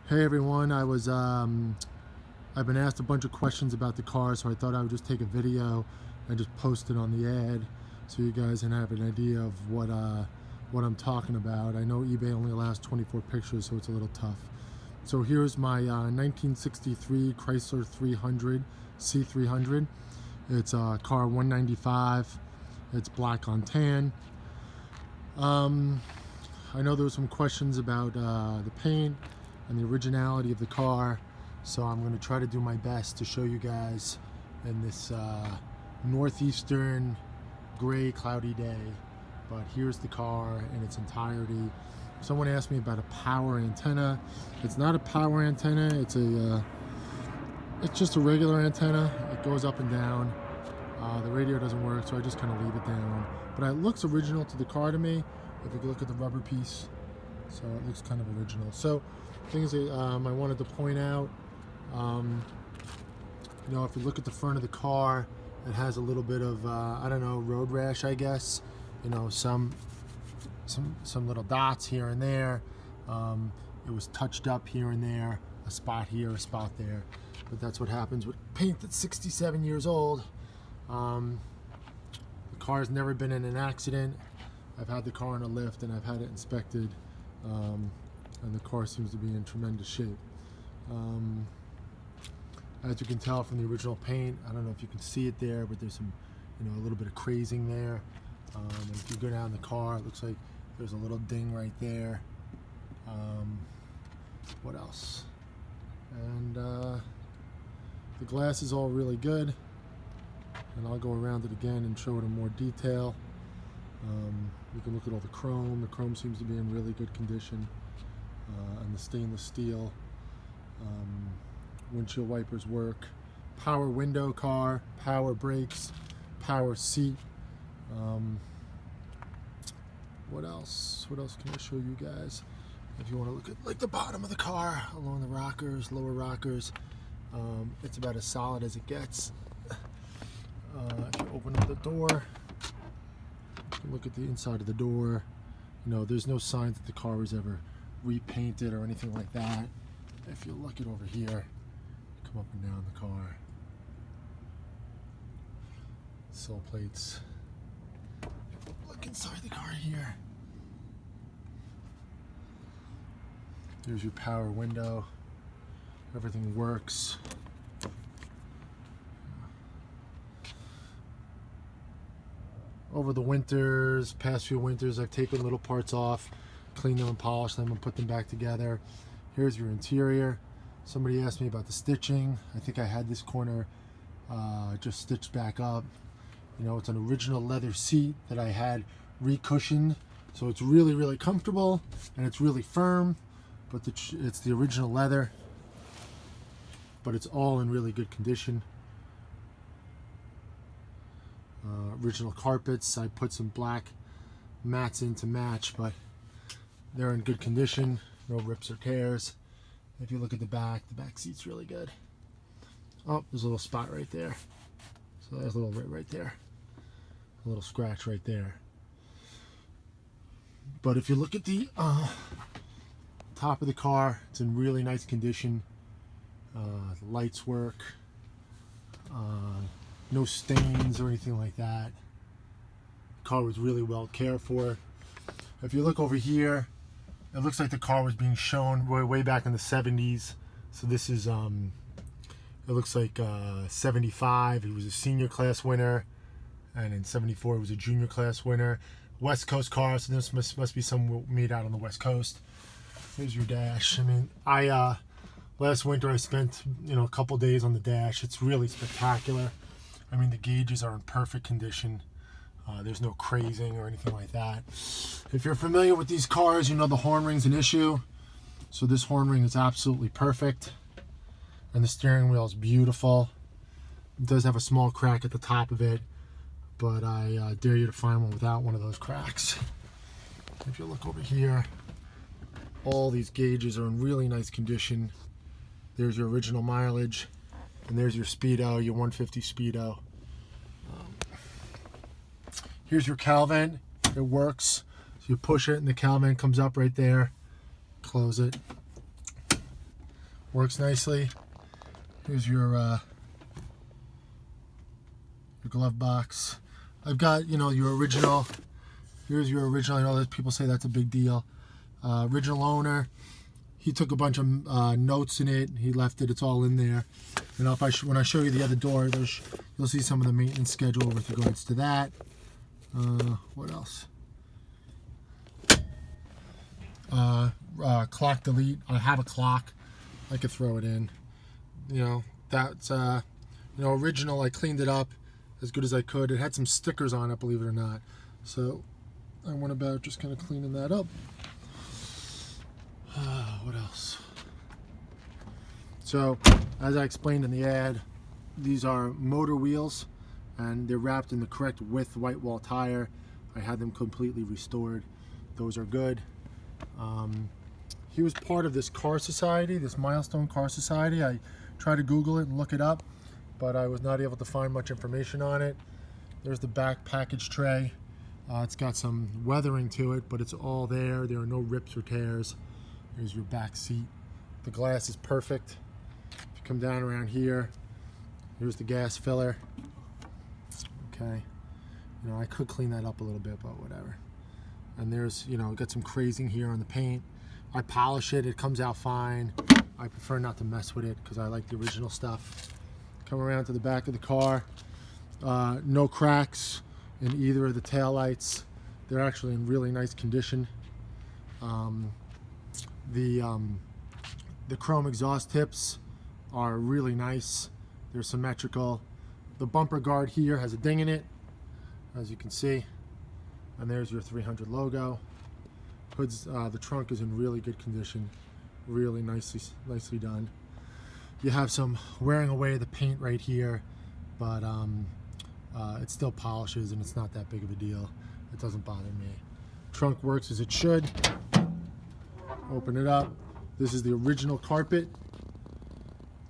Hey everyone, I've been asked a bunch of questions about the car, so I thought I would just take a video and just post it on the ad so you guys can have an idea of what I'm talking about. I know eBay only allows 24 pictures, so it's a little tough. So here's my 1963 Chrysler 300 C300. It's car 195. It's black on tan. I know there were some questions about the paint and the originality of the car, so I'm going to try to do my best to show you guys in this northeastern gray cloudy day. But here's the car in its entirety. Someone asked me about a power antenna. It's not a power antenna, it's just a regular antenna. It goes up and down. The radio doesn't work, so I just kind of leave it down, but it looks original to the car to me. If you look at the rubber piece, so it looks kind of original. So things that I wanted to point out, if you look at the front of the car, it has a little bit of I don't know, road rash, I guess. Some little dots here and there. It was touched up here and there, a spot here, a spot there, but that's what happens with paint that's 67 years old. The car's never been in an accident. I've had the car in a lift and I've had it inspected, and the car seems to be in tremendous shape. As you can tell from the original paint, I don't know if you can see it there, but there's some, a little bit of crazing there. And if you go down the car, it looks like there's a little ding right there. What else? And the glass is all really good, and I'll go around it again and show it in more detail. You can look at all the chrome. The chrome seems to be in really good condition, and the stainless steel. Windshield wipers work. Power window car, power brakes, power seat. What else? What else can I show you guys? If you want to look at like the bottom of the car, along the rockers, lower rockers, it's about as solid as it gets. If you open up the door, look at the inside of the door. There's no signs that the car was ever repainted or anything like that. If you look it over here, come up and down the car, sill plates. Look inside the car here. There's your power window. Everything works. Over the winters, past few winters, I've taken little parts off, cleaned them and polished them and put them back together. Here's your interior. Somebody asked me about the stitching. I think I had this corner just stitched back up. It's an original leather seat that I had re-cushioned, so it's really, really comfortable and it's really firm, but it's the original leather, but it's all in really good condition. Original carpets. I put some black mats in to match, but they're in good condition. No rips or tears. If you look at the back seat's really good. Oh, there's a little spot right there. So there's a little right there. A little scratch right there. But if you look at the top of the car, it's in really nice condition. The lights work. No stains or anything like that. The car was really well cared for. If you look over here, it looks like the car was being shown way back in the 70s. So this is, it looks like 75. He was a senior class winner. And in 74, it was a junior class winner. West Coast car, so this must be some made out on the West Coast. Here's your dash. Last winter I spent, a couple days on the dash. It's really spectacular. The gauges are in perfect condition. There's no crazing or anything like that. If you're familiar with these cars, the horn ring's an issue. So this horn ring is absolutely perfect. And the steering wheel is beautiful. It does have a small crack at the top of it, but I dare you to find one without one of those cracks. If you look over here, all these gauges are in really nice condition. There's your original mileage, and there's your speedo, your 150 speedo. Here's your cowl vent. It works. So you push it and the cowl vent comes up right there. Close it. Works nicely. Here's your glove box. I've got, you know, your original. Here's your original. I know that people say that's a big deal. Original owner. He took a bunch of notes in it. He left it. It's all in there. And when I show you the other door, you'll see some of the maintenance schedule with regards to that. What else? Clock delete. I have a clock. I could throw it in. You know, that's original. I cleaned it up as good as I could. It had some stickers on it, believe it or not. So I went about just kind of cleaning that up. What else? So, as I explained in the ad, these are motor wheels, and they're wrapped in the correct width white wall tire. I had them completely restored. Those are good. He was part of this car society, this Milestone Car Society. I tried to Google it and look it up, but I was not able to find much information on it. There's the back package tray. It's got some weathering to it, but it's all there. There are no rips or tears. Here's your back seat. The glass is perfect. If you come down around here, here's the gas filler. Okay. You know, I could clean that up a little bit, but whatever. And there's, you know, got some crazing here on the paint. I polish it. It comes out fine. I prefer not to mess with it because I like the original stuff. Come around to the back of the car. No cracks in either of the taillights. They're actually in really nice condition. The chrome exhaust tips are really nice. They're symmetrical. The bumper guard here has a ding in it, as you can see. And there's your 300 logo. The trunk is in really good condition. Really nicely done. You have some wearing away the paint right here, but it still polishes and it's not that big of a deal. It doesn't bother me. Trunk works as it should. Open it up. This is the original carpet.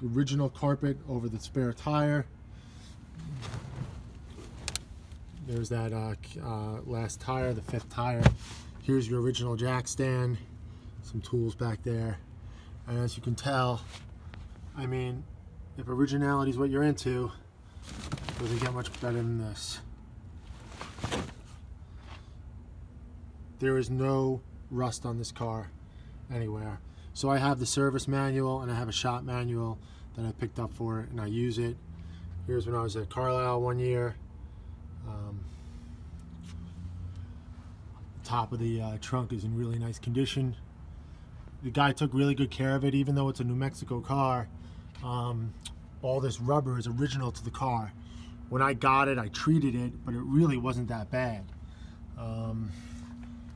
The original carpet over the spare tire. There's that last tire, the 5th tire. Here's your original jack stand. Some tools back there. And as you can tell, I mean, if originality is what you're into, it doesn't get much better than this. There is no rust on this car anywhere. So I have the service manual and I have a shop manual that I picked up for it, and I use it. Here's when I was at Carlisle one year. The top of the trunk is in really nice condition. The guy took really good care of it, even though it's a New Mexico car. All this rubber is original to the car. When I got it, I treated it, but it really wasn't that bad.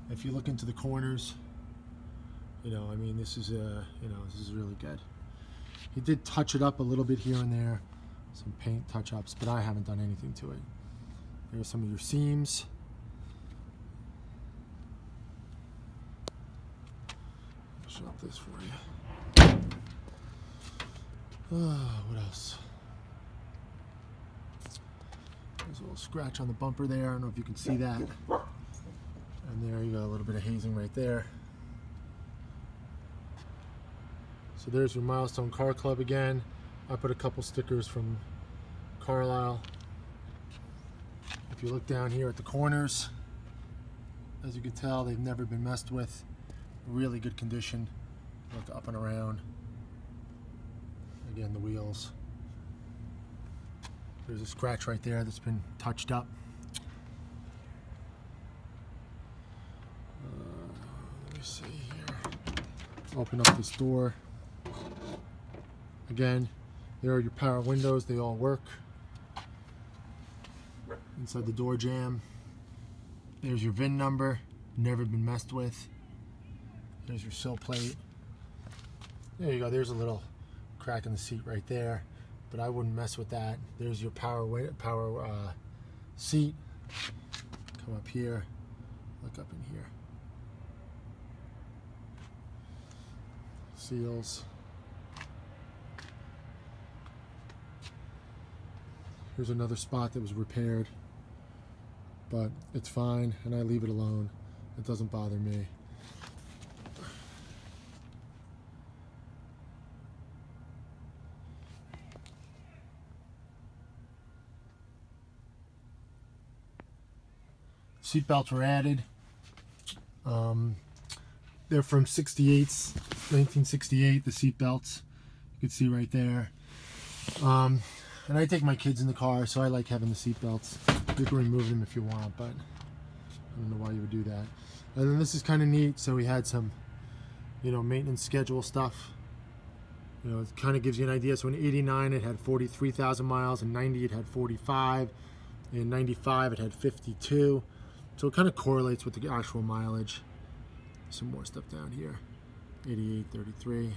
If you look into the corners, you know, I mean, this is this is really good. He did touch it up a little bit here and there, some paint touch-ups, but I haven't done anything to it. There's some of your seams. I'll show this for you. What else? There's a little scratch on the bumper there. I don't know if you can see that. And there you go, a little bit of hazing right there. So there's your Milestone Car Club again. I put a couple stickers from Carlisle. If you look down here at the corners, as you can tell, they've never been messed with. Really good condition. Look up and around. Again, the wheels. There's a scratch right there that's been touched up. Let me see here. Open up this door. Again, there are your power windows. They all work. Inside the door jamb. There's your VIN number. Never been messed with. There's your sill plate. There you go. There's a little crack in the seat right there, but I wouldn't mess with that. There's your power seat. Come up here. Look up in here. Seals. Here's another spot that was repaired, but it's fine, and I leave it alone. It doesn't bother me. seat belts were added. They're from 1968, the seat belts. You can see right there. And I take my kids in the car, so I like having the seat belts. You can remove them if you want, but I don't know why you would do that. And then this is kind of neat. So we had some, maintenance schedule stuff. It kind of gives you an idea. So in 89 it had 43,000 miles, in 90 it had 45, in 95 it had 52. So it kind of correlates with the actual mileage. Some more stuff down here. 88, 33.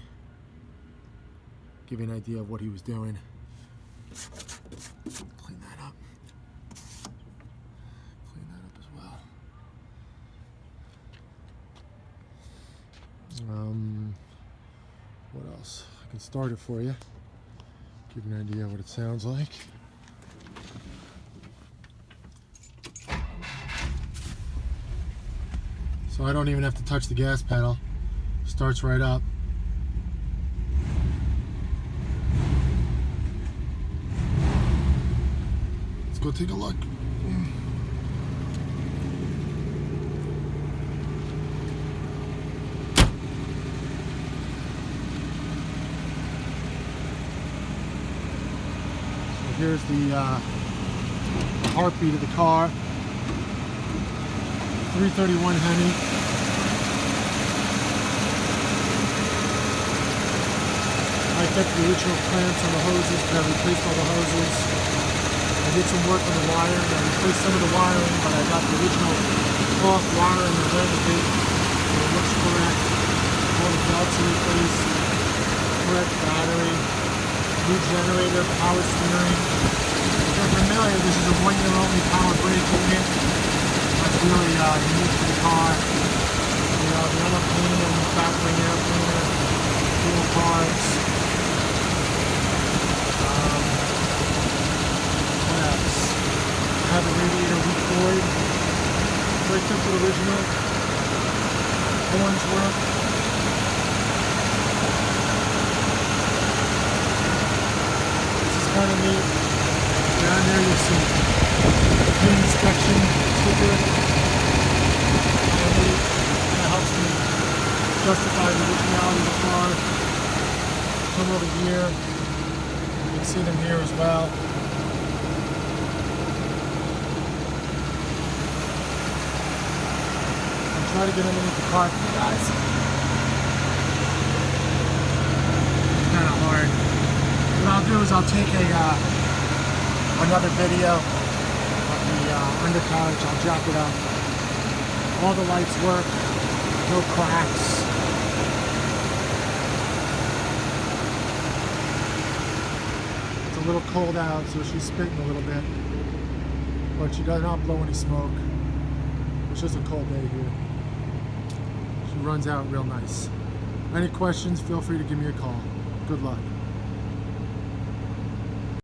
Give you an idea of what he was doing. Clean that up. Clean that up as well. What else? I can start it for you. Give you an idea of what it sounds like. So I don't even have to touch the gas pedal. Starts right up. Let's go take a look. So here's the heartbeat of the car. 331 Hemi. I kept the original clamps on the hoses, but I replaced all the hoses. I did some work on the wiring. I replaced some of the wiring, but I got the original cloth wiring and everything. It looks correct. All the belts are replaced. Correct battery. New generator, power steering. If you're familiar, this is a 1-year only power brake unit. That's really unique to the car. The other cleaner, factory air cleaner, fuel parts. What else? I have a radiator redeployed. So I took the original. Horns work. This is kind of neat. Down there you see clean inspection sticker. That helps me justify the originality of the car. Come over here. You can see them here as well. I'll try to get underneath the car for you guys. It's kind of hard. What I'll do is I'll take another video of the undercarriage. I'll jack it up. All the lights work. No cracks. It's a little cold out, so she's spitting a little bit. But she does not blow any smoke. It's just a cold day here. She runs out real nice. Any questions, feel free to give me a call. Good luck.